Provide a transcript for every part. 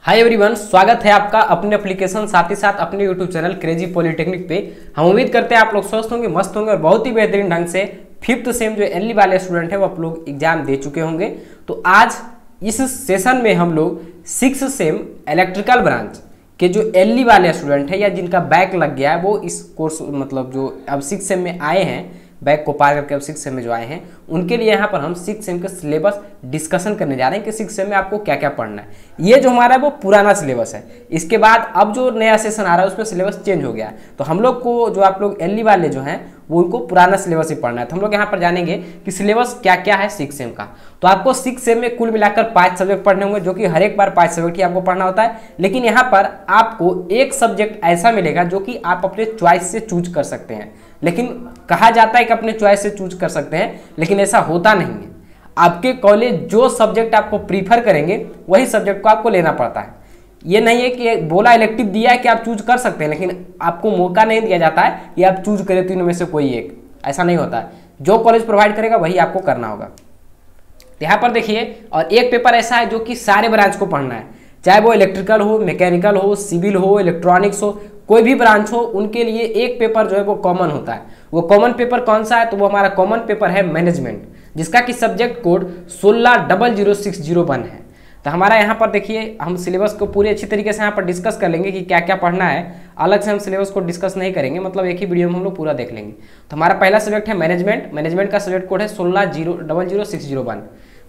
Hi everyone, स्वागत है आपका अपने एप्लीकेशन साथ ही साथ अपने यूट्यूब चैनल क्रेजी पॉलिटेक्निक पे। हम उम्मीद करते हैं आप लोग स्वस्थ होंगे, मस्त होंगे और बहुत ही बेहतरीन ढंग से फिफ्थ सेम जो एलई वाले स्टूडेंट है वो आप लोग एग्जाम दे चुके होंगे। तो आज इस सेशन में हम लोग सिक्स सेम इलेक्ट्रिकल ब्रांच के जो एलई वाले स्टूडेंट है या जिनका बैक लग गया है वो इस कोर्स मतलब जो अब सिक्स सेम में आए हैं, बैक को पार करके अब सिक्स सेम में जो आए हैं उनके लिए यहाँ पर हम सिक्स सेम का सिलेबस डिस्कशन करने जा रहे हैं कि सिक्स सेम में आपको क्या क्या पढ़ना है। ये जो हमारा है वो पुराना सिलेबस है। इसके बाद अब जो नया सेशन आ रहा है उसमें सिलेबस चेंज हो गया है। तो हम लोग को जो आप लोग एलई वाले जो हैं वो उनको पुराना सिलेबस ही पढ़ना है। तो हम लोग यहाँ पर जानेंगे कि सिलेबस क्या क्या है सिक्स सेम का। तो आपको सिक्स सेम में कुल मिलाकर 5 सब्जेक्ट पढ़ने होंगे, जो कि हर एक बार 5 सब्जेक्ट ही आपको पढ़ना होता है। लेकिन यहाँ पर आपको एक सब्जेक्ट ऐसा मिलेगा जो कि आप अपने चॉइस से चूज कर सकते हैं। लेकिन कहा जाता है कि अपने चॉइस से चूज कर सकते हैं, लेकिन ऐसा होता नहीं है। आपके कॉलेज जो सब्जेक्ट आपको प्रीफर करेंगे वही सब्जेक्ट को आपको लेना पड़ता है। ये नहीं है कि बोला इलेक्टिव दिया है कि आप चूज कर सकते हैं, लेकिन आपको मौका नहीं दिया जाता है कि आप चूज करें तीनों में से कोई एक। ऐसा नहीं होता है, जो कॉलेज प्रोवाइड करेगा वही आपको करना होगा। तो यहाँ पर देखिए, और एक पेपर ऐसा है जो कि सारे ब्रांच को पढ़ना है, चाहे वो इलेक्ट्रिकल हो, मैकेनिकल हो, सिविल हो, इलेक्ट्रॉनिक्स हो, कोई भी ब्रांच हो, उनके लिए एक पेपर जो है वो कॉमन होता है। वो कॉमन पेपर कौन सा है? तो वो हमारा कॉमन पेपर है मैनेजमेंट, जिसका कि सब्जेक्ट कोड 160061 है। तो हमारा यहाँ पर देखिए, हम सिलेबस को पूरी अच्छी तरीके से यहाँ पर डिस्कस कर लेंगे कि क्या क्या पढ़ना है। अलग से हम सिलेबस को डिस्कस नहीं करेंगे, मतलब एक ही वीडियो में हम लोग पूरा देख लेंगे। तो हमारा पहला सब्जेक्ट है मैनेजमेंट। मैनेजमेंट का सब्जेक्ट कोड है 16000601।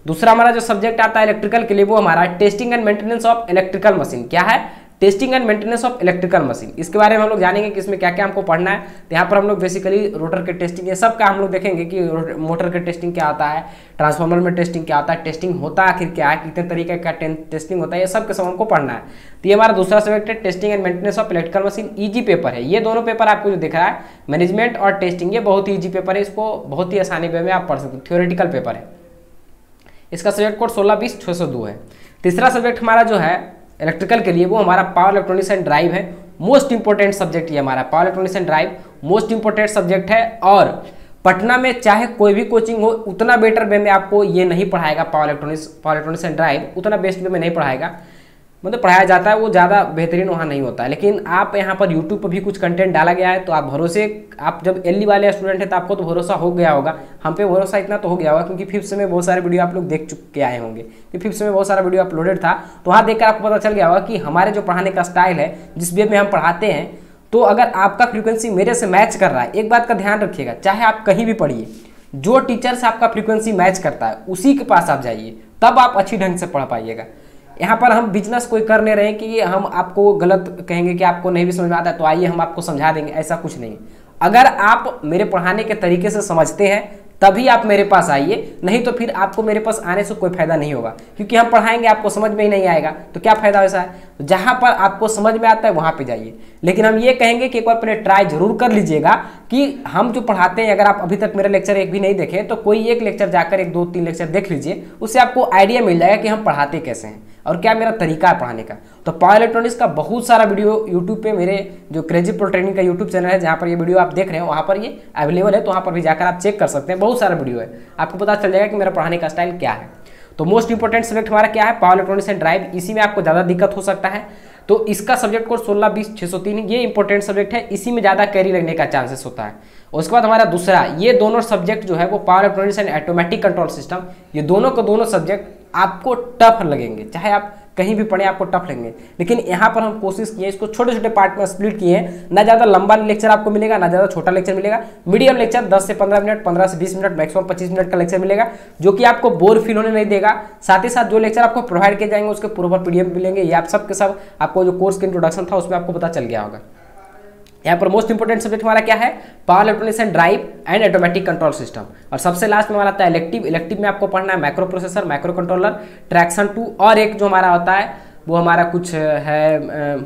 दूसरा हमारा जो सब्जेक्ट आता है इलेक्ट्रिकल के लिए वो हमारा testing and maintenance of electrical machine. क्या है? Testing and maintenance of electrical machine. इसके बारे में हम लोग जानेंगे कि इसमें क्या क्या हमको पढ़ना है। तो यहाँ पर हम लोग बेसिकली रोटर के टेस्टिंग, ये सब का हम लोग देखेंगे कि मोटर के टेस्टिंग क्या आता है, ट्रांसफार्मर में टेस्टिंग क्या होता है, टेस्टिंग होता है आखिर क्या है, कितने तरीके का टेस्टिंग होता है, ये सब के सब हमको पढ़ना है। तो ये हमारा दूसरा सब्जेक्ट है testing and maintenance of electrical machine. Easy paper है ये दोनों पेपर। आपको जो दिख रहा है मैनेजमेंट और टेस्टिंग, ये बहुत ही ईजी पेपर है। इसको बहुत ही आसानी वे में आप पढ़ सकते हो, थ्योरेटिकल पेपर है। इसका सब्जेक्ट कोड 1620-602 है। तीसरा सब्जेक्ट हमारा जो है इलेक्ट्रिकल के लिए वो हमारा पावर इलेक्ट्रॉनिक्स एंड ड्राइव है। मोस्ट इंपोर्टेंट सब्जेक्ट ये हमारा power electronics and drive most important subject है। और पटना में चाहे कोई भी कोचिंग हो, उतना बेटर वे में आपको ये नहीं पढ़ाएगा। पावर इलेक्ट्रॉनिक्स एंड ड्राइव उतना बेस्ट वे में नहीं पढ़ाएगा, मतलब पढ़ाया जाता है, वो ज़्यादा बेहतरीन वहाँ नहीं होता है। लेकिन आप यहाँ पर यूट्यूब पर भी कुछ कंटेंट डाला गया है, तो आप भरोसे, आप जब एलई वाले स्टूडेंट हैं तो आपको तो भरोसा हो गया होगा। हम पे भरोसा इतना तो हो गया होगा क्योंकि फिफ्थ में बहुत सारे वीडियो आप लोग देख चुके आए होंगे। तो फिफ्थ में बहुत सारा वीडियो अपलोडेड था, तो वहाँ देखकर आपको पता चल गया होगा कि हमारे जो पढ़ाने का स्टाइल है, जिस वे में हम पढ़ाते हैं, तो अगर आपका फ्रीक्वेंसी मेरे से मैच कर रहा है, एक बात का ध्यान रखिएगा, चाहे आप कहीं भी पढ़िए, जो टीचर से आपका फ्रीक्वेंसी मैच करता है उसी के पास आप जाइए, तब आप अच्छी ढंग से पढ़ पाइएगा। यहाँ पर हम बिजनेस कोई कर नहीं रहे हैं कि हम आपको गलत कहेंगे कि आपको नहीं भी समझ में आता है तो आइए हम आपको समझा देंगे, ऐसा कुछ नहीं। अगर आप मेरे पढ़ाने के तरीके से समझते हैं तभी आप मेरे पास आइए, नहीं तो फिर आपको मेरे पास आने से कोई फायदा नहीं होगा, क्योंकि हम पढ़ाएंगे आपको समझ में ही नहीं आएगा तो क्या फायदा वैसा है। तो जहाँ पर आपको समझ में आता है वहाँ पे जाइए। लेकिन हम ये कहेंगे कि एक बार पहले ट्राई जरूर कर लीजिएगा कि हम जो पढ़ाते हैं, अगर आप अभी तक मेरा लेक्चर एक भी नहीं देखे तो कोई एक लेक्चर जाकर 1, 2, 3 लेक्चर देख लीजिए, उससे आपको आइडिया मिल जाएगा कि हम पढ़ाते कैसे हैं और क्या मेरा तरीका है पढ़ाने का। तो पावर इलेक्ट्रॉनिक्स का बहुत सारा वीडियो यूट्यूब पे, मेरे जो क्रेजी पॉलिटेक्निक का यूट्यूब चैनल है जहाँ पर ये वीडियो आप देख रहे हैं वहाँ पर ये अवेलेबल है, तो वहाँ पर भी जाकर आप चेक कर सकते हैं। बहुत सारा वीडियो है, आपको पता चल जाएगा कि मेरा पढ़ाने का स्टाइल क्या है। तो मोस्ट इंपोर्टेंट सब्जेक्ट हमारा क्या है? Power electronics and drive. इसी में आपको ज़्यादा दिक्कत हो सकता है, तो इसका सब्जेक्ट कोड 1620-603 ये इंपॉर्टेंट सब्जेक्ट है, इसी में ज़्यादा कैरी लगने का चांसेस होता है। उसके बाद हमारा दूसरा, ये दोनों सब्जेक्ट जो है वो power electronics and automatic control system, ये दोनों को दोनों सब्जेक्ट आपको टफ लगेंगे, चाहे आप कहीं भी पढ़े आपको टफ लगेंगे। लेकिन यहाँ पर हम कोशिश किए, इसको छोटे छोटे पार्ट में स्प्लिट किए हैं। ना ज़्यादा लंबा लेक्चर आपको मिलेगा, ना ज़्यादा छोटा लेक्चर मिलेगा। मीडियम लेक्चर 10 से 15 मिनट, 15 से 20 मिनट, मैक्सिमम 25 मिनट का लेक्चर मिलेगा, जो कि आपको बोर फील होने नहीं देगा। साथ ही साथ जो लेक्चर आपको प्रोवाइड किए जाएंगे उसके पूर्व PDF मिलेंगे। ये आप सब के सब आपको जो कोर्स का इंट्रोडक्शन था उसमें आपको पता चल गया होगा। यहाँ पर मोस्ट इंपोर्टेंट सब्जेक्ट हमारा क्या है? Power electronics and drive and automatic control system. और सबसे लास्ट में हमारा आता है इलेक्टिव। इलेक्टिव में आपको पढ़ना है micro processor, micro controller, traction 2, और एक जो हमारा होता है वो हमारा कुछ है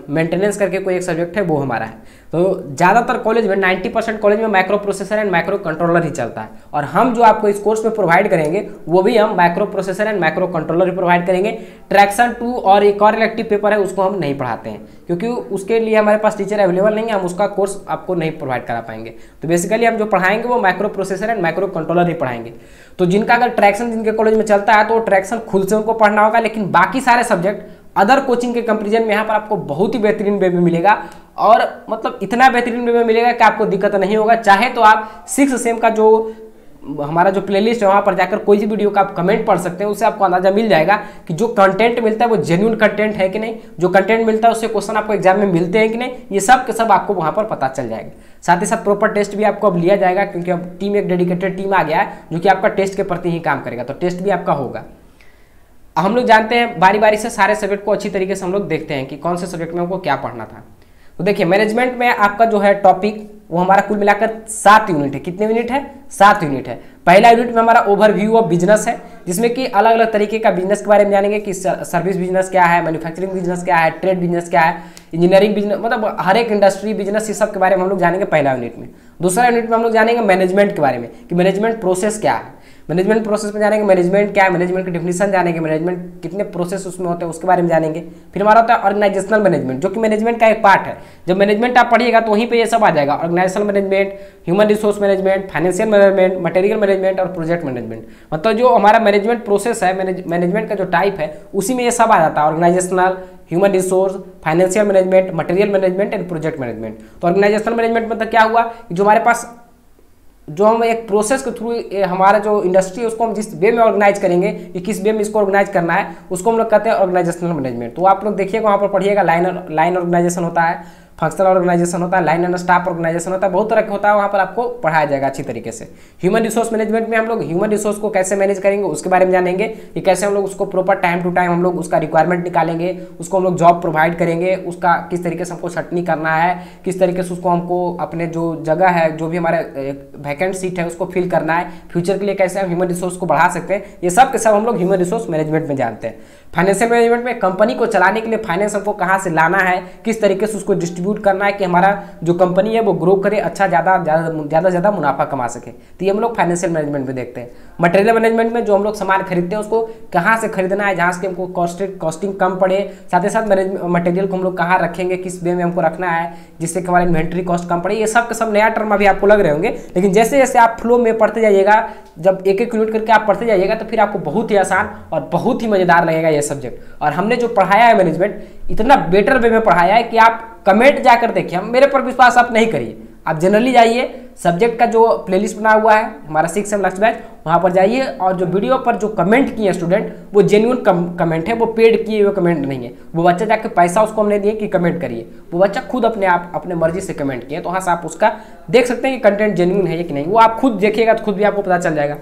मेंटेनेंस करके कोई एक सब्जेक्ट है, वो हमारा है। तो ज़्यादातर कॉलेज में 90% कॉलेज में microprocessor and microcontroller ही चलता है, और हम जो आपको इस कोर्स में प्रोवाइड करेंगे वो भी हम micro processor and microcontroller he provide करेंगे। ट्रैक्शन 2 और एक और इलेक्टिव पेपर है, उसको हम नहीं पढ़ाते हैं क्योंकि उसके लिए हमारे पास टीचर अवेलेबल नहीं है, हम उसका कोर्स आपको नहीं प्रोवाइड करा पाएंगे। तो बेसिकली हम जो पढ़ाएंगे वो microprocessor and microcontroller ही पढ़ाएंगे। तो जिनका अगर ट्रैक्शन जिनके कॉलेज में चलता है तो ट्रैक्शन खुद से उनको पढ़ना होगा, लेकिन बाकी सारे सब्जेक्ट अदर कोचिंग के कंपेरिजन में यहाँ पर आपको बहुत ही बेहतरीन वे में मिलेगा, और मतलब इतना बेहतरीन वे में मिलेगा कि आपको दिक्कत नहीं होगा। चाहे तो आप 6 सेम का जो हमारा जो प्लेलिस्ट है वहाँ पर जाकर कोई भी वीडियो का आप कमेंट पढ़ सकते हैं, उससे आपको अंदाजा मिल जाएगा कि जो कंटेंट मिलता है वो जेन्युइन कंटेंट है कि नहीं, जो कंटेंट मिलता है उससे क्वेश्चन आपको एग्जाम में मिलते हैं कि नहीं, ये सब के सब आपको वहाँ पर पता चल जाएगा। साथ ही साथ प्रॉपर टेस्ट भी आपको अब लिया जाएगा, क्योंकि अब टीम एक डेडिकेटेड टीम आ गया है जो कि आपका टेस्ट के प्रति ही काम करेगा, तो टेस्ट भी आपका होगा। हम लोग जानते हैं बारी बारी से सारे सब्जेक्ट को अच्छी तरीके से हम लोग देखते हैं कि कौन से सब्जेक्ट में हमको क्या पढ़ना था। तो देखिए मैनेजमेंट में आपका जो है टॉपिक वो हमारा कुल मिलाकर 7 यूनिट है। कितने यूनिट है? 7 यूनिट है। पहला यूनिट में हमारा ओवरव्यू ऑफ बिजनेस है, जिसमें कि अलग अलग तरीके का बिजनेस के बारे में जानेंगे कि सर्विस बिजनेस क्या है, मैन्युफैक्चरिंग बिजनेस क्या है, ट्रेड बिजनेस क्या है, इंजीनियरिंग बिजनेस, मतलब हर एक इंडस्ट्री बिजनेस, ये सब के बारे में हम लोग जानेंगे पहला यूनिट में। दूसरा यूनिट में हम लोग जानेंगे मैनेजमेंट के बारे में कि मैनेजमेंट प्रोसेस क्या है। मैनेजमेंट प्रोसेस में जानेंगे मैनेजमेंट क्या है, मैनेजमेंट की डेफिनेशन जानेंगे, मैनेजमेंट कितने प्रोसेस उसमें होते हैं उसके बारे में जानेंगे। फिर हमारा होता है ऑर्गेनाइजेशनल मैनेजमेंट, जो कि मैनेजमेंट का एक पार्ट है। जब मैनेजमेंट आप पढ़िएगा तो वहीं पे ये सब आ जाएगा, organisational management, human resource management, financial management, material management और प्रोजेक्ट मैनेजमेंट। मतलब जो हमारा मैनेजमेंट प्रोसेस है, मैनेजमेंट का जो टाइप है उसी में ये सब आ जाता है, organisational, human resource, financial management, material management and project management. तो ऑर्गेनाइजेशनल मैनेजमेंट मतलब क्या हुआ कि जो हमारे पास जो हम एक प्रोसेस के थ्रू हमारा जो इंडस्ट्री है उसको हम जिस वे में ऑर्गेनाइज करेंगे कि किस वे में इसको ऑर्गेनाइज करना है, उसको हम लोग कहते हैं ऑर्गेनाइजेशनल मैनेजमेंट। तो आप लोग देखिएगा वहाँ पर पढ़िएगा, लाइन ऑर्गेनाइजेशन होता है, फंक्शनल ऑर्गेनाइजेशन होता है, लाइन एंड स्टाफ ऑर्गेनाइजेशन होता है, बहुत तरह का होता है, वहाँ पर आपको पढ़ाया जाएगा अच्छी तरीके से। ह्यूमन रिसोर्स मैनेजमेंट में हम लोग ह्यूमन रिसोर्स को कैसे मैनेज करेंगे उसके बारे में जानेंगे कि कैसे हम लोग उसको प्रॉपर टाइम टू टाइम हम लोग उसका रिक्वायरमेंट निकालेंगे, उसको हम लोग जॉब प्रोवाइड करेंगे, उसका किस तरीके से हमको छटनी करना है, किस तरीके से उसको हमको अपने जो जगह है, जो भी हमारे वैकेंट सीट है उसको फिल करना है, फ्यूचर के लिए कैसे हम ह्यूमन रिसोर्स को बढ़ा सकते हैं, ये सब के सब हम लोग ह्यूमन रिसोर्स मैनेजमेंट में जानते हैं। फाइनेंशियल मैनेजमेंट में कंपनी को चलाने के लिए फाइनेंस हमको कहाँ से लाना है, किस तरीके से उसको डिस्ट्रीब्यूट करना है कि हमारा जो कंपनी है वो ग्रो करे, अच्छा ज़्यादा मुनाफा कमा सके। तो ये हम लोग फाइनेंशियल मैनेजमेंट में देखते हैं। मटेरियल मैनेजमेंट में जो हम लोग सामान खरीदते हैं उसको कहाँ से खरीदना है जहाँ से हमको कॉस्टिंग कम पड़े, साथ ही साथ मटेरियल को हम लोग कहाँ रखेंगे, किस वे में हमको रखना है जिससे कि हमारा इन्वेंट्री कॉस्ट कम पड़े। ये सब के सब नया टर्म अभी आपको लग रहे होंगे, लेकिन जैसे जैसे आप फ्लो में पढ़ते जाइएगा, जब एक एक यूनिट करके आप पढ़ते जाइएगा तो फिर आपको बहुत ही आसान और बहुत ही मजेदार लगेगा ये सब्जेक्ट। और हमने जो पढ़ाया है मैनेजमेंट इतना बेटर वे में पढ़ाया है कि आप कमेंट जाकर देखिए, हम मेरे पर विश्वास आप नहीं करिए, आप जनरली जाइए, सब्जेक्ट का जो प्लेलिस्ट बना हुआ है हमारा 6 सेम लक्ष्य बैच, वहाँ पर जाइए और जो वीडियो पर जो कमेंट किए स्टूडेंट वो जेन्युइन कमेंट है, वो पेड किए हुए कमेंट नहीं है। वो बच्चा जाके पैसा उसको हमने दिए कि कमेंट करिए, वो बच्चा खुद अपने आप अपने मर्जी से कमेंट किए, तो वहाँ से आप उसका देख सकते हैं कि कंटेंट जेन्युइन है कि नहीं, वो आप खुद देखिएगा तो खुद भी आपको पता चल जाएगा।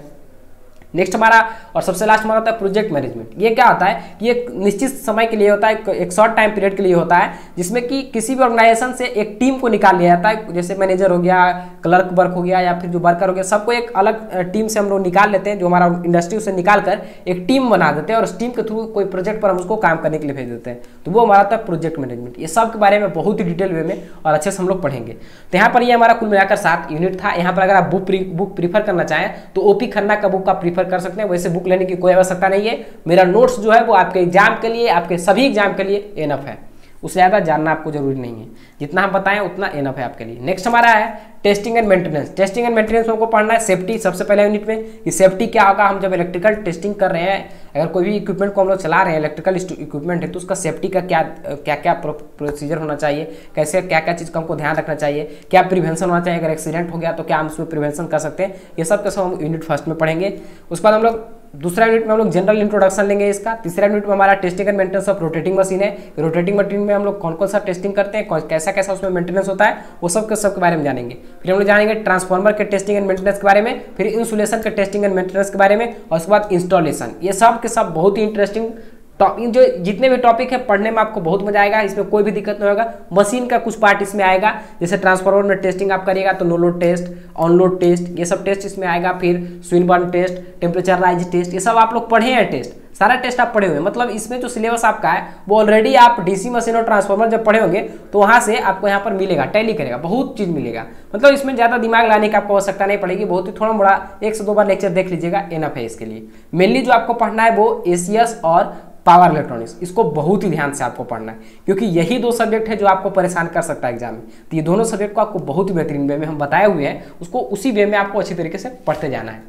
नेक्स्ट हमारा और सबसे लास्ट हमारा होता है प्रोजेक्ट मैनेजमेंट। ये क्या होता है? ये एक निश्चित समय के लिए होता है, एक शॉर्ट टाइम पीरियड के लिए होता है, जिसमें कि किसी भी ऑर्गेनाइजेशन से एक टीम को निकाल लिया जाता है, जैसे मैनेजर हो गया, क्लर्क वर्क हो गया या फिर जो वर्कर हो गया, सबको एक अलग टीम से हम लोग निकाल लेते हैं, जो हमारा इंडस्ट्री से निकाल कर एक टीम बना देते हैं और उस टीम के थ्रू कोई प्रोजेक्ट पर हम उसको काम करने के लिए भेज देते हैं, तो वो हमारा होता है प्रोजेक्ट मैनेजमेंट। ये सब के बारे में बहुत ही डिटेल वे में और अच्छे से हम लोग पढ़ेंगे। तो यहाँ पर ये हमारा कुल मिलाकर 7 यूनिट था। यहाँ पर अगर आप बुक प्रीफर करना चाहें तो ओपी खन्ना का बुक आप प्रीफर कर सकते हैं, वैसे बुक लेने की कोई आवश्यकता नहीं है। मेरा नोट्स जो है वो आपके एग्जाम के लिए, आपके सभी एग्जाम के लिए एनफ है, उससे ज़्यादा जानना आपको जरूरी नहीं है, जितना हम बताएं उतना एनफ है आपके लिए। नेक्स्ट हमारा है testing and maintenance. Testing and maintenance में हमको पढ़ना है सेफ्टी, सबसे पहले यूनिट में कि सेफ्टी क्या होगा। हम जब इलेक्ट्रिकल टेस्टिंग कर रहे हैं, अगर कोई भी इक्विपमेंट को हम लोग चला रहे हैं, इलेक्ट्रिकल इक्विपमेंट है, तो उसका सेफ्टी का क्या प्रोसीजर होना चाहिए, कैसे क्या क्या चीज़ का हमको ध्यान रखना चाहिए, क्या प्रिवेंशन होना चाहिए, अगर एक्सीडेंट हो गया तो क्या हम उसमें प्रिवेंशन कर सकते हैं, ये सब का सब हम यूनिट फर्स्ट में पढ़ेंगे। उसके बाद हम लोग दूसरा यूनिट में हम लोग जनरल इंट्रोडक्शन लेंगे इसका। तीसरा यूनिट में हमारा testing and maintenance of rotating machine है। रोटेटिंग मशीन में हम लोग कौन कौन सा टेस्टिंग करते हैं, कैसा कैसा उसमें मेंटेनेंस होता है, वो सब के बारे में जानेंगे। फिर हम लोग जानेंगे ट्रांसफार्मर के टेस्टिंग एंड मेंटेनेंस के बारे में, फिर इंसुलेशन के टेस्टिंग एंड मेंटेनेंस के बारे में, और उसके बाद इंस्टॉलेशन। ये सब के सब बहुत ही इंटरेस्टिंग टॉपिक, जो जितने भी टॉपिक है पढ़ने में आपको बहुत मजा आएगा, इसमें कोई भी दिक्कत नहीं होगा। मशीन का कुछ पार्ट इसमें आएगा, जैसे ट्रांसफार्मर में टेस्टिंग आप करिएगा तो no load test, on load test, ये सब टेस्ट इसमें आएगा। फिर Swinburne test, temperature rise test, ये सब आप लोग पढ़े हैं टेस्ट, सारा टेस्ट आप पढ़े हुए हैं। मतलब इसमें जो सिलेबस आपका है वो ऑलरेडी आप डीसी मशीन और ट्रांसफार्मर जब पढ़े होंगे तो वहाँ से आपको यहाँ पर मिलेगा, टैली करेगा, बहुत चीज़ मिलेगा। मतलब इसमें ज़्यादा दिमाग लाने की आपको आवश्यकता नहीं पड़ेगी, बहुत ही थोड़ा मोड़ा 1 से 2 बार लेक्चर देख लीजिएगा, एनफ है इसके लिए। मेनली जो आपको पढ़ना है वो एसीएस और पावर इलेक्ट्रॉनिक्स, इसको बहुत ही ध्यान से आपको पढ़ना है, क्योंकि यही 2 सब्जेक्ट है जो आपको परेशान कर सकता है एग्जाम में। तो ये दोनों सब्जेक्ट को आपको बहुत ही बेहतरीन वे में हम बताए हुए हैं, उसको उसी वे में आपको अच्छी तरीके से पढ़ते जाना है।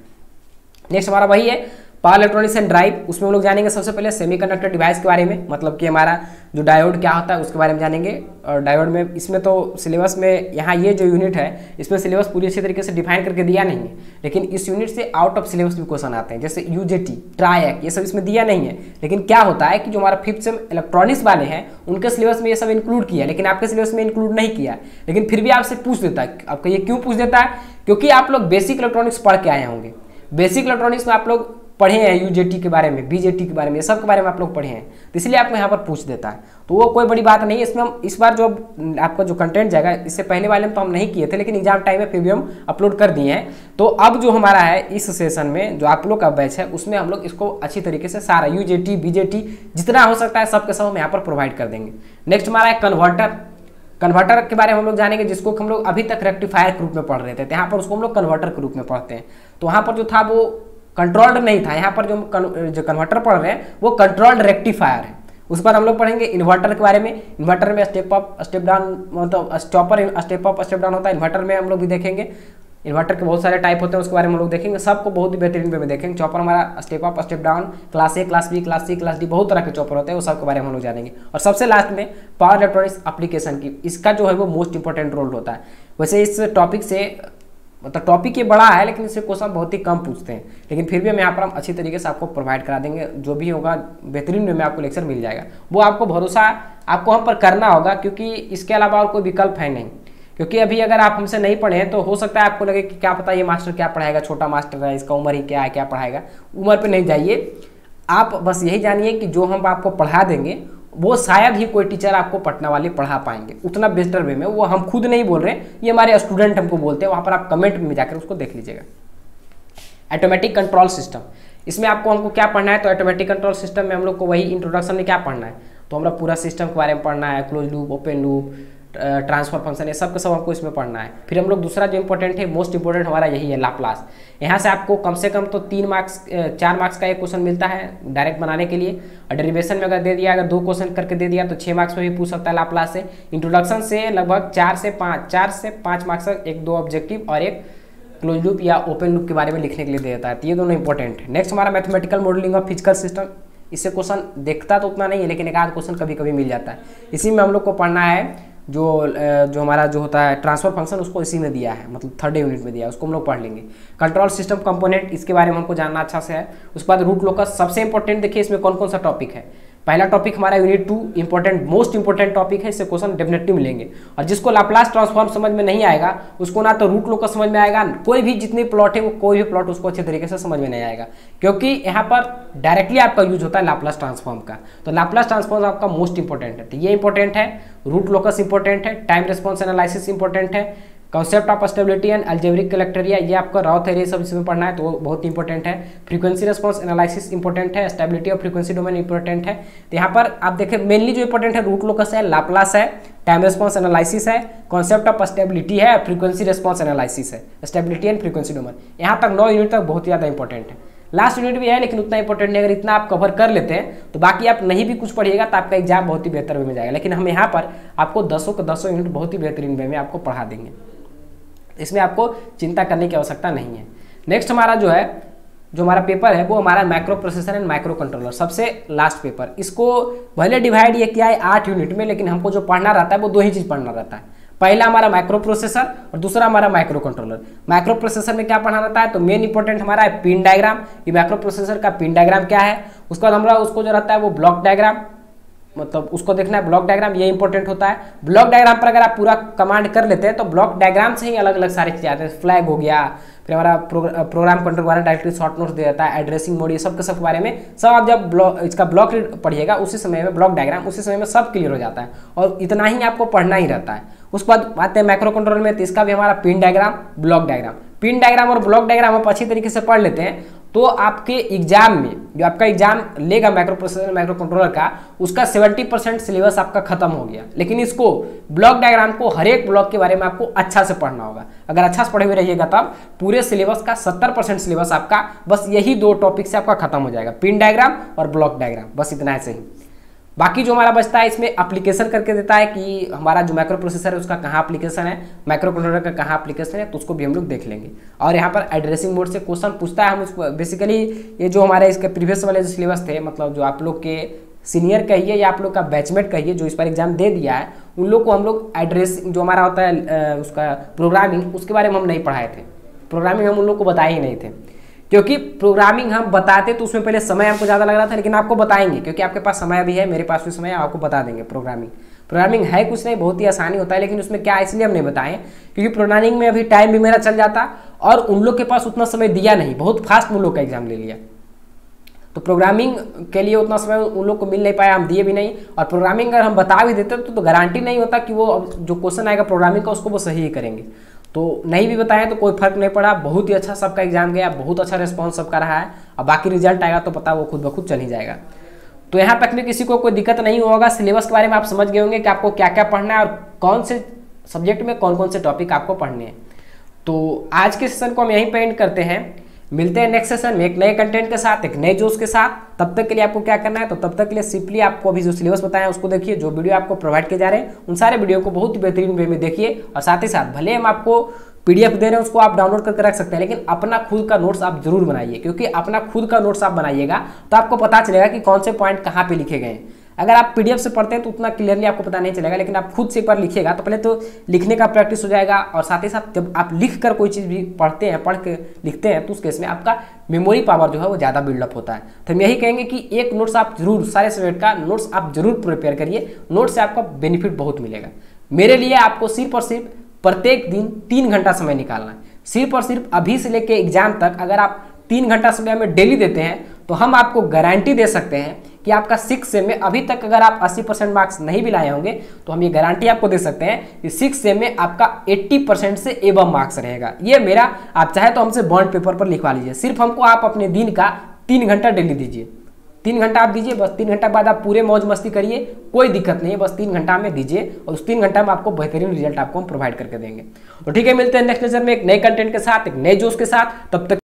नेक्स्ट हमारा वही है पावर इलेक्ट्रॉनिक्स एंड ड्राइव, उसमें हम लोग जानेंगे सबसे पहले सेमीकंडक्टर डिवाइस के बारे में, मतलब कि हमारा जो डायोड क्या होता है उसके बारे में जानेंगे। और डायोड में इसमें तो सिलेबस में यहाँ ये जो यूनिट है इसमें सिलेबस पूरी अच्छी तरीके से डिफाइन करके दिया नहीं है, लेकिन इस यूनिट से आउट ऑफ सिलेबस भी क्वेश्चन आते हैं, जैसे यूजेटी, ट्रायक, ये सब इसमें दिया नहीं है। लेकिन क्या होता है कि जो हमारा 5th सेम इलेक्ट्रॉनिक्स वाले हैं उनके सिलेबस में ये सब इंक्लूड किया, लेकिन आपके सिलेबस में इंक्लूड नहीं किया, लेकिन फिर भी आपसे पूछ देता है। आपका ये क्यों पूछ देता है? क्योंकि आप लोग बेसिक इलेक्ट्रॉनिक्स पढ़ के आए होंगे, बेसिक इलेक्ट्रॉनिक्स में आप लोग पढ़े हैं यूजेटी के बारे में, बीजेटी के बारे में, ये सब के बारे में आप लोग पढ़े हैं, तो इसलिए आपको यहाँ पर पूछ देता है। तो वो कोई बड़ी बात नहीं है। इसमें हम इस बार जो आपका जो कंटेंट जाएगा, इससे पहले वाले में तो हम नहीं किए थे, लेकिन एग्जाम टाइम में फिर भी हम अपलोड कर दिए हैं। तो अब जो हमारा है इस सेशन में जो आप लोग का बैच है उसमें हम लोग इसको अच्छी तरीके से सारा यूजेटी बीजेटी जितना हो सकता है सबके सब हम यहाँ पर प्रोवाइड कर देंगे। नेक्स्ट हमारा है कन्वर्टर। कन्वर्टर के बारे में हम लोग जानेंगे, जिसको हम लोग अभी तक रेक्टिफायर के रूप में पढ़ रहे थे, यहाँ पर उसको हम लोग कन्वर्टर के रूप में पढ़ते हैं। तो वहाँ पर जो था वो कंट्रोल्ड नहीं था, यहाँ पर जो कन्वर्टर पढ़ रहे हैं वो कंट्रोल्ड रेक्टिफायर है। उस पर हम लोग पढ़ेंगे इन्वर्टर के बारे में। इन्वर्टर में स्टेप अप स्टेप डाउन, मतलब stopper step up step down होता है, इन्वर्टर में हम लोग भी देखेंगे। इन्वर्टर के बहुत सारे टाइप होते हैं, उसके बारे में हम लोग देखेंगे, सबको बहुत ही बेहतरीन वे में देखेंगे। चॉपर हमारा step up step down, class A class B class C class D, बहुत तरह के चॉपर होते हैं, वो सब के बारे में हम लोग जानेंगे। और सबसे लास्ट में पावर इलेक्ट्रॉनिक्स एप्लीकेशन की, इसका जो है वो मोस्ट इंपॉर्टेंट रोल होता है। वैसे इस टॉपिक से मतलब टॉपिक ये बड़ा है, लेकिन इससे क्वेश्चन बहुत ही कम पूछते हैं, लेकिन फिर भी हम यहाँ पर हम अच्छी तरीके से आपको प्रोवाइड करा देंगे। जो भी होगा बेहतरीन वे में आपको लेक्चर मिल जाएगा, वो आपको भरोसा आपको हम पर करना होगा, क्योंकि इसके अलावा और कोई विकल्प है नहीं। क्योंकि अभी अगर आप हमसे नहीं पढ़े हैं तो हो सकता है आपको लगे कि क्या पता ये मास्टर क्या पढ़ाएगा, छोटा मास्टर है, इसका उम्र ही क्या है, क्या पढ़ाएगा। उम्र पे नहीं जाइए, आप बस यही जानिए कि जो हम आपको पढ़ा देंगे वो शायद ही कोई टीचर आपको पटना वाले पढ़ा पाएंगे उतना बेहतर वे में। वो हम खुद नहीं बोल रहे हैं, ये हमारे स्टूडेंट हमको बोलते हैं, वहाँ पर आप कमेंट में जाकर उसको देख लीजिएगा। ऑटोमेटिक कंट्रोल सिस्टम, इसमें आपको हमको क्या पढ़ना है? तो ऑटोमेटिक कंट्रोल सिस्टम में हम लोग को वही इंट्रोडक्शन में क्या पढ़ना है, तो हमारा पूरा सिस्टम के बारे में पढ़ना है, close loop, open loop, transfer function, ये सब का सब हमको इसमें पढ़ना है। फिर हम लोग दूसरा जो इंपॉर्टेंट है, मोस्ट इंपॉर्टेंट हमारा यही है लाप्लास। यहाँ से आपको कम से कम तो 4 मार्क्स का एक क्वेश्चन मिलता है डायरेक्ट बनाने के लिए। और डेरिवेशन में अगर दे दिया, अगर 2 क्वेश्चन करके दे दिया तो 6 मार्क्स में भी पूछ सकता है लाप्लास से। इंट्रोडक्शन से लगभग 4 से 5 मार्क्स का 1-2 ऑब्जेक्टिव और एक क्लोज लूप या ओपन लूप के बारे में लिखने के लिए दे देता है। तो ये दोनों इंपॉर्टेंट है। नेक्स्ट हमारा mathematical modelling of physical system, इससे क्वेश्चन देखता तो उतना नहीं है, लेकिन एक आध क्वेश्चन कभी कभी मिल जाता है। इसी में हम लोग को पढ़ना है जो हमारा जो होता है ट्रांसफर फंक्शन, उसको इसी में दिया है, मतलब 3rd यूनिट में दिया है, उसको हम लोग पढ़ लेंगे। कंट्रोल सिस्टम कंपोनेंट, इसके बारे में हमको जानना अच्छा से है। उसके बाद रूट लोकस, सबसे इंपॉर्टेंट देखिए इसमें कौन कौन सा टॉपिक है। पहला टॉपिक हमारा unit 2 important, most important topic है, इससे क्वेश्चन डेफिनेटली मिलेंगे। और जिसको लाप्लास ट्रांसफॉर्म समझ में नहीं आएगा उसको ना तो रूट लोकस समझ में आएगा, कोई भी जितनी प्लॉट है वो कोई भी प्लॉट उसको अच्छे तरीके से समझ में नहीं आएगा, क्योंकि यहाँ पर डायरेक्टली आपका यूज होता है लाप्लास ट्रांसफॉर्म का। तो लाप्लास ट्रांसफॉर्म आपका मोस्ट इंपॉर्टेंट है, तो ये इंपॉर्टेंट है। रूट लोकस इंपॉर्टेंट है, टाइम रिस्पॉन्स एनालिसिस इंपॉर्टेंट है, concept of stability and algebraic criteria, ये आपका राव थ्योरी सब इसमें पढ़ना है, तो वो बहुत इंपॉर्टेंट है। फ्रीक्वेंसी रिस्पॉन्स एनालिसिस इंपॉर्टेंट है, stability of frequency domain important है। तो यहाँ पर आप देखें मेनली जो इंपॉर्टेंट है रूट लोकस है, लाप्लास है, टाइम रिस्पॉन्स एनालिसिस है, कॉन्सेप्ट ऑफ स्टेबिलिटी है, फ्रीक्वेंसी रिस्पॉन्स एनालिसिस है, स्टेबिलिटी एंड फ्रीक्वेंसी डोमेन। यहाँ तक 9 यूनिट तक बहुत ज़्यादा इंपॉर्टेंट है। लास्ट यूनिट भी है लेकिन उतना इंपॉर्टेंट नहीं। अगर इतना आप कवर कर लेते हैं तो बाकी आप नहीं भी कुछ पढ़िएगा तो आपका एग्जाम बहुत ही बेहतर वे में जाएगा। लेकिन हम यहाँ पर आपको 10 यूनिट बहुत ही बेहतरीन वे में आपको पढ़ा देंगे, इसमें आपको चिंता करने की आवश्यकता नहीं है। नेक्स्ट हमारा जो हमारा पेपर है वो हमारा micro processor and micro controller, सबसे लास्ट पेपर। इसको भले डिवाइड ये किया है 8 यूनिट में, लेकिन हमको जो पढ़ना रहता है वो 2 ही चीज़ पढ़ना रहता है। पहला हमारा माइक्रो प्रोसेसर और दूसरा हमारा माइक्रो कंट्रोलर। माइक्रो प्रोसेसर में क्या पढ़ना रहता है, तो मेन इंपॉर्टेंट हमारा है पिन डायग्राम, ये माइक्रो प्रोसेसर का पिन डायग्राम क्या है। उसके बाद हमारा उसको जो रहता है वो ब्लॉक डायग्राम, मतलब उसको देखना है ब्लॉक डायग्राम, ये इंपॉर्टेंट होता है। ब्लॉक डायग्राम पर अगर आप पूरा कमांड कर लेते हैं तो ब्लॉक डायग्राम से ही अलग अलग सारी चीज़ें आते हैं। फ्लैग हो गया, फिर हमारा प्रोग्राम कंट्रोल वाला डायरेक्टली शॉर्ट नोट्स दे देता है, एड्रेसिंग मोड, ये सब के सब के बारे में सब आप जब इसका ब्लॉक पढ़िएगा उसी समय में ब्लॉक डायग्राम उसी समय में सब क्लियर हो जाता है, और इतना ही आपको पढ़ना ही रहता है। उसके बाद आते हैं माइक्रो कंट्रोलर में, तो इसका भी हमारा pin diagram, block diagram. Pin diagram और ब्लॉक डायग्राम आप अच्छी तरीके से पढ़ लेते हैं तो आपके एग्जाम में जो आपका एग्जाम लेगा माइक्रो प्रोसेसर माइक्रो कंट्रोलर का, उसका 70% सिलेबस आपका खत्म हो गया। लेकिन इसको ब्लॉक डायग्राम को हर एक ब्लॉक के बारे में आपको अच्छा से पढ़ना होगा। अगर अच्छा से पढ़े हुए रहिएगा तब पूरे सिलेबस का 70% सिलेबस आपका बस यही 2 टॉपिक से आपका खत्म हो जाएगा, पिन डायग्राम और ब्लॉक डायग्राम, बस इतना है सही। बाकी जो हमारा बचता है इसमें एप्लीकेशन करके देता है कि हमारा जो माइक्रो प्रोसेसर है उसका कहाँ एप्लीकेशन है, माइक्रो कंट्रोलर का कहाँ एप्लीकेशन है, तो उसको भी हम लोग देख लेंगे। और यहाँ पर एड्रेसिंग मोड से क्वेश्चन पूछता है, हम उसको बेसिकली ये जो हमारे इसके प्रीवियस वाले जो सिलेबस थे, मतलब जो आप लोग के सीनियर कहिए या आप लोग का बैचमेट कहिए जो इस पर एग्जाम दे दिया है, उन लोग को हम लोग एड्रेस जो हमारा होता है उसका प्रोग्रामिंग, उसके बारे में हम नहीं पढ़ाए थे। प्रोग्रामिंग हम उन लोग को बताए ही नहीं थे, क्योंकि प्रोग्रामिंग हम बताते तो उसमें पहले समय हमको ज़्यादा लग रहा था, लेकिन आपको बताएंगे क्योंकि आपके पास समय भी है, मेरे पास भी समय है, आपको बता देंगे। प्रोग्रामिंग है कुछ नहीं, बहुत ही आसानी होता है, लेकिन उसमें क्या इसलिए हम नहीं बताएं क्योंकि प्रोग्रामिंग में अभी टाइम भी मेरा चल जाता और उन लोग के पास उतना समय दिया नहीं, बहुत फास्ट उन लोग का एग्जाम ले लिया, तो प्रोग्रामिंग के लिए उतना समय उन लोग को मिल नहीं पाया, हम दिए भी नहीं। और प्रोग्रामिंग अगर हम बता भी देते तो गारंटी नहीं होता कि वो जो क्वेश्चन आएगा प्रोग्रामिंग का उसको वो सही ही करेंगे। तो नहीं भी बताएं तो कोई फर्क नहीं पड़ा, बहुत ही अच्छा सबका एग्जाम गया, बहुत अच्छा रिस्पॉन्स सबका रहा है। अब बाकी रिजल्ट आएगा तो पता वो खुद ब खुद चल ही जाएगा। तो यहाँ तक में किसी को कोई दिक्कत नहीं होगा। सिलेबस के बारे में आप समझ गए होंगे कि आपको क्या क्या पढ़ना है और कौन से सब्जेक्ट में कौन कौन से टॉपिक आपको पढ़ने हैं। तो आज के सेशन को हम यहीं पे एंड करते हैं, मिलते हैं नेक्स्ट सेशन में एक नए कंटेंट के साथ, एक नए जोश के साथ। तब तक के लिए आपको क्या करना है, तो तब तक के लिए सिंपली आपको अभी जो सिलेबस बताया उसको देखिए, जो वीडियो आपको प्रोवाइड किए जा रहे हैं उन सारे वीडियो को बहुत ही बेहतरीन वे में देखिए। और साथ ही साथ भले हम आपको पीडीएफ दे रहे हैं उसको आप डाउनलोड करके रख सकते हैं, लेकिन अपना खुद का नोट्स आप जरूर बनाइए, क्योंकि अपना खुद का नोट्स आप बनाइएगा तो आपको पता चलेगा कि कौन से पॉइंट कहाँ पे लिखे गए हैं। अगर आप पीडीएफ से पढ़ते हैं तो उतना क्लियरली आपको पता नहीं चलेगा, लेकिन आप खुद से एक बार लिखिएगा तो पहले तो लिखने का प्रैक्टिस हो जाएगा, और साथ ही साथ जब आप लिख कर कोई चीज़ भी पढ़ते हैं, पढ़ के लिखते हैं, तो उस केस में आपका मेमोरी पावर जो है वो ज़्यादा बिल्डअप होता है। तो हम यही कहेंगे कि एक नोट्स आप जरूर, सारे सब्जेक्ट का नोट्स आप जरूर प्रिपेयर करिए, नोट्स से आपका बेनिफिट बहुत मिलेगा। मेरे लिए आपको सिर्फ और सिर्फ प्रत्येक दिन 3 घंटा समय निकालना है, सिर्फ और सिर्फ अभी से लेके एग्जाम तक। अगर आप 3 घंटा समय हमें डेली देते हैं तो हम आपको गारंटी दे सकते हैं कि आपका 6 सेम में अभी तक अगर आप 80% मार्क्स नहीं भी लाए होंगे तो हम ये गारंटी आपको दे सकते हैं कि 6 सेम में आपका 80% से एबव मार्क्स रहेगा। ये मेरा, आप चाहे तो हमसे बॉन्ड पेपर पर लिखवा लीजिए। सिर्फ हमको आप अपने दिन का 3 घंटा डेली दीजिए, 3 घंटा आप दीजिए, बस 3 घंटा बाद आप पूरे मौज मस्ती करिए, कोई दिक्कत नहीं है, बस 3 घंटा में दीजिए और उस 3 घंटा में आपको बेहतरीन रिजल्ट आपको हम प्रोवाइड करके देंगे। तो ठीक है, मिलते हैं नेक्स्ट लेक्चर में एक नए कंटेंट के साथ, एक नए जोश के साथ। तब तक